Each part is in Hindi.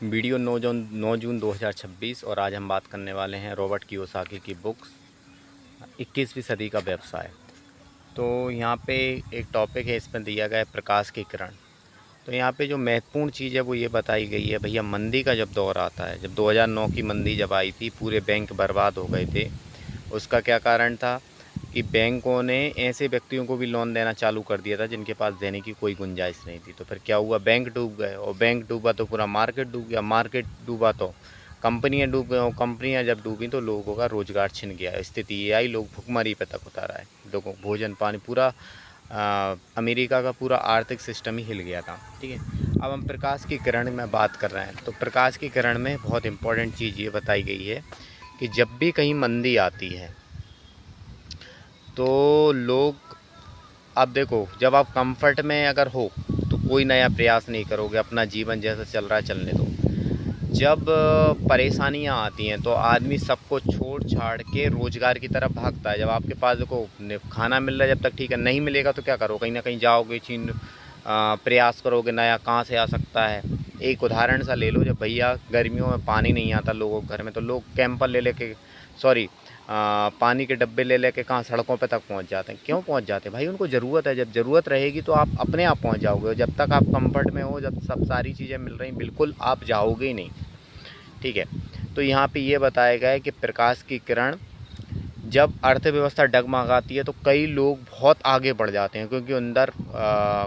वीडियो 9 जून 2026 और आज हम बात करने वाले हैं रॉबर्ट कियोसाकी की बुक्स 21वीं सदी का व्यवसाय। तो यहाँ पे एक टॉपिक है, इसमें दिया गया है प्रकाश की किरण। तो यहाँ पे जो महत्वपूर्ण चीज़ है वो ये बताई गई है, भैया मंदी का जब दौर आता है, जब 2009 की मंदी जब आई थी, पूरे बैंक बर्बाद हो गए थे। उसका क्या कारण था कि बैंकों ने ऐसे व्यक्तियों को भी लोन देना चालू कर दिया था जिनके पास देने की कोई गुंजाइश नहीं थी। तो फिर क्या हुआ, बैंक डूब गए, और बैंक डूबा तो पूरा मार्केट डूब गया, मार्केट डूबा तो कंपनियां डूब गई, और कंपनियां जब डूबी तो लोगों का रोज़गार छिन गया। स्थिति ये आई, लोग भुखमरी पे तक उतारा है, लोगों को भोजन पानी पूरा अमेरिका का पूरा आर्थिक सिस्टम ही हिल गया था। ठीक है, अब हम प्रकाश की किरण में बात कर रहे हैं। तो प्रकाश की किरण में बहुत इंपॉर्टेंट चीज़ ये बताई गई है कि जब भी कहीं मंदी आती है तो लोग, अब देखो, जब आप कंफर्ट में अगर हो तो कोई नया प्रयास नहीं करोगे, अपना जीवन जैसा चल रहा है चलने दो। जब परेशानियां आती हैं तो आदमी सबको छोड़ छाड़ के रोज़गार की तरफ भागता है। जब आपके पास देखो खाना मिल रहा है जब तक ठीक है, नहीं मिलेगा तो क्या करो, कहीं ना कहीं जाओगे, प्रयास करोगे नया कहाँ से आ सकता है। एक उदाहरण सा ले लो, जब भैया गर्मियों में पानी नहीं आता लोगों के घर में, तो लोग कैंपर ले लेके, सॉरी, पानी के डब्बे ले लेके कहाँ सड़कों पे तक पहुँच जाते हैं। क्यों पहुँच जाते हैं भाई, उनको ज़रूरत है। जब ज़रूरत रहेगी तो आप अपने आप पहुँच जाओगे। जब तक आप कंफर्ट में हो, जब सब सारी चीज़ें मिल रही, बिल्कुल आप जाओगे ही नहीं। ठीक है, तो यहाँ पे ये बताया गया है कि प्रकाश की किरण जब अर्थव्यवस्था डगमगाती है तो कई लोग बहुत आगे बढ़ जाते हैं, क्योंकि अंदर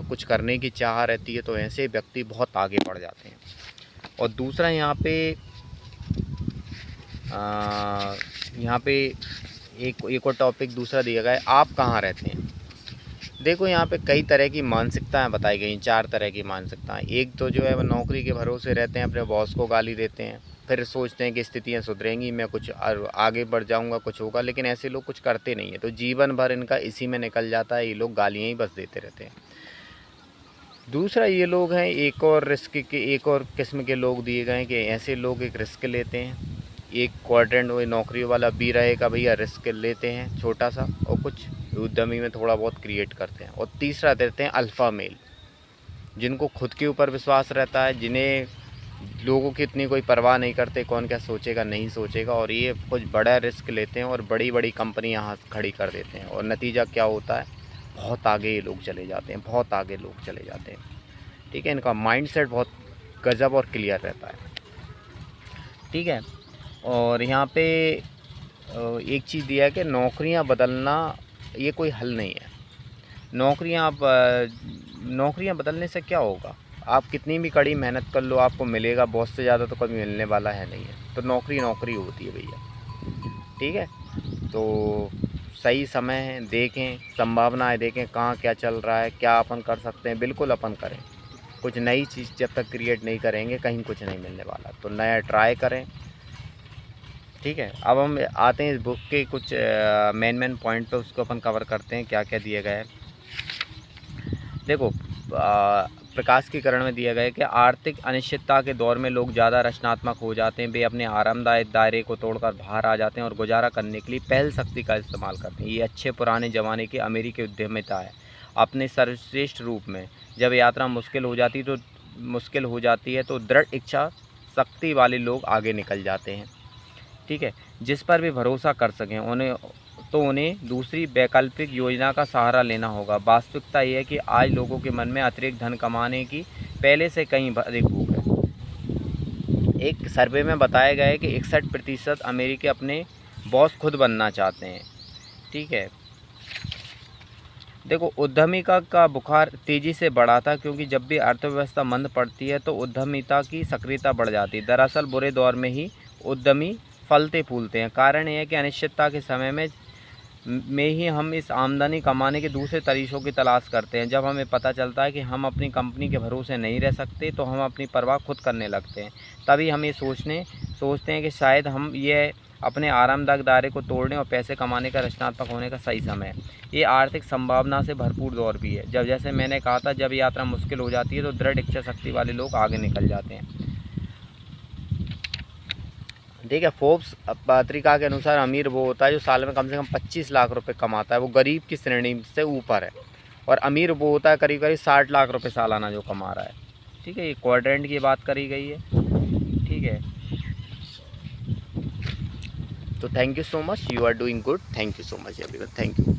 कुछ करने की चाह रहती है, तो ऐसे व्यक्ति बहुत आगे बढ़ जाते हैं। और दूसरा यहाँ पे एक और टॉपिक दूसरा दिया गया है, आप कहाँ रहते हैं। देखो, यहाँ पे कई तरह की मानसिकताएं बताई गई, 4 तरह की मानसिकताएं। एक तो जो है वो नौकरी के भरोसे रहते हैं, अपने बॉस को गाली देते हैं, फिर सोचते हैं कि स्थितियाँ सुधरेंगी, मैं कुछ आगे बढ़ जाऊंगा, कुछ होगा, लेकिन ऐसे लोग कुछ करते नहीं है, तो जीवन भर इनका इसी में निकल जाता है। ये लोग गालियाँ ही बस देते रहते हैं। दूसरा ये लोग हैं, एक और किस्म के लोग दिए गए हैं कि ऐसे लोग एक रिस्क लेते हैं। एक क्वाड्रेंट वो नौकरी वाला बी रहेगा, भैया रिस्क लेते हैं छोटा सा, और कुछ उद्यमी में थोड़ा बहुत क्रिएट करते हैं। और तीसरा देते हैं अल्फ़ा मेल, जिनको खुद के ऊपर विश्वास रहता है, जिन्हें लोगों की इतनी कोई परवाह नहीं करते, कौन क्या सोचेगा नहीं सोचेगा, और ये कुछ बड़ा रिस्क लेते हैं और बड़ी बड़ी कंपनी यहाँ खड़ी कर देते हैं। और नतीजा क्या होता है, बहुत आगे ये लोग चले जाते हैं, बहुत आगे लोग चले जाते हैं। ठीक है, इनका माइंडसेट बहुत गजब और क्लियर रहता है। ठीक है, और यहाँ पे एक चीज़ दिया है कि नौकरियाँ बदलना ये कोई हल नहीं है। नौकरियाँ बदलने से क्या होगा, आप कितनी भी कड़ी मेहनत कर लो, आपको मिलेगा बहुत से ज़्यादा तो कभी मिलने वाला है नहीं है। तो नौकरी नौकरी होती है भैया। ठीक है, तो सही समय है, देखें, संभावनाएं देखें, कहाँ क्या चल रहा है, क्या अपन कर सकते हैं, बिल्कुल अपन करें। कुछ नई चीज़ जब तक क्रिएट नहीं करेंगे कहीं कुछ नहीं मिलने वाला, तो नया ट्राई करें। ठीक है, अब हम आते हैं इस बुक के कुछ मेन पॉइंट पे, उसको अपन कवर करते हैं क्या क्या दिया गया है। देखो, प्रकाश की किरण में दिया गया है कि आर्थिक अनिश्चितता के दौर में लोग ज़्यादा रचनात्मक हो जाते हैं, वे अपने आरामदायक दायरे को तोड़कर बाहर आ जाते हैं और गुजारा करने के लिए पहल शक्ति का इस्तेमाल करते हैं। ये अच्छे पुराने ज़माने की अमेरिकी उद्यमिता है अपने सर्वश्रेष्ठ रूप में। जब यात्रा मुश्किल हो जाती है तो दृढ़ इच्छा शक्ति वाले लोग आगे निकल जाते हैं। ठीक है, जिस पर भी भरोसा कर सकें उन्हें दूसरी वैकल्पिक योजना का सहारा लेना होगा। वास्तविकता यह है कि आज लोगों के मन में अतिरिक्त धन कमाने की पहले से कहीं अधिक भूख है। एक सर्वे में बताया गया है कि 61% अमेरिकी अपने बॉस खुद बनना चाहते हैं। ठीक है, देखो, उद्यमिता का बुखार तेज़ी से बढ़ा था, क्योंकि जब भी अर्थव्यवस्था मंद पड़ती है तो उद्यमिता की सक्रियता बढ़ जाती है। दरअसल बुरे दौर में ही उद्यमी फलते फूलते हैं। कारण यह है कि अनिश्चितता के समय में ही हम इस आमदनी कमाने के दूसरे तरीक़ों की तलाश करते हैं। जब हमें पता चलता है कि हम अपनी कंपनी के भरोसे नहीं रह सकते तो हम अपनी परवाह खुद करने लगते हैं। तभी हम ये सोचते हैं कि शायद हम ये अपने आरामदायक दायरे को तोड़ने और पैसे कमाने का रचनात्मक होने का सही समय है। ये आर्थिक संभावना से भरपूर दौर भी है। जब, जैसे मैंने कहा था, जब यात्रा मुश्किल हो जाती है तो दृढ़ इच्छा शक्ति वाले लोग आगे निकल जाते हैं। ठीक है, फोर्ब्स पत्रिका के अनुसार अमीर वो होता है जो साल में कम से कम 25 लाख रुपए कमाता है, वो गरीब की श्रेणी से ऊपर है। और अमीर वो होता है करीब करीब 60 लाख रुपए सालाना जो कमा रहा है। ठीक है, ये क्वाड्रेंट की बात करी गई है। तो thank you so much, you are doing good, thank you so much everyone, thank you.